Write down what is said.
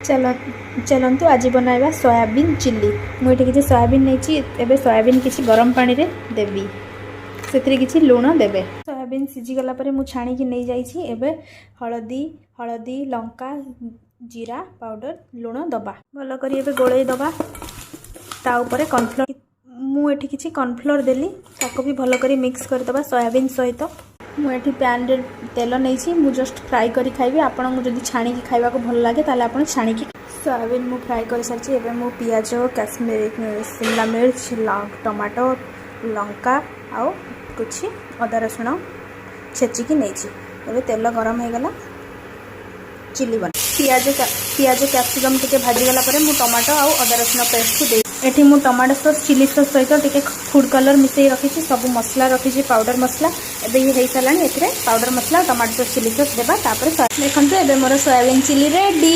चल चलतु आज बनाइबा सोयाबीन चिल्ली। मुझे किसी सोयाबीन नहीं सोयाबीन किसी गरम पानी रे देवी से किसी लुण देवे। सोयाबीन सीझीगला मुझे छाणिकी नहीं जाइए। एबे हलदी हलदी लंका जीरा पाउडर लुण दबा भल करी गोले दबा। ता ऊपर कॉर्नफ्लोर मुझे किसी कॉर्नफ्लोर देली ताको भी भल करी मिक्स कर दबा सोयाबीन सहित। मुझे पैन रे तेल नहीं मु जस्ट फ्राई करी खाइबी। आपन को जदी छाणिकी खाइबा को भल लागे ताले आपन छाणिकी। सोयाबीन मु फ्राई कर सारी। एबे मु पियाज काश्मीरी शिमला मिर्च टमाटो लंका आउ कुछ अदा रसुण छेचिकी नहीं। तेल गरम हो गला चिल्ली बन पियाज कैप्सिकम टिके भाजीगला मु टमाटो आउ अदा रसुण पेस्ट को दे। एठी मु टमाटो सॉस चिली सॉस सहित टिके फूड कलर मिसई रखी सब मसला रखी पाउडर मसला। एबे ये सारा ए पाउडर मसला टमाटो सॉस चिली सॉस देबा। देखो एबे मोर सोयाबीन चिल्ली रेडी।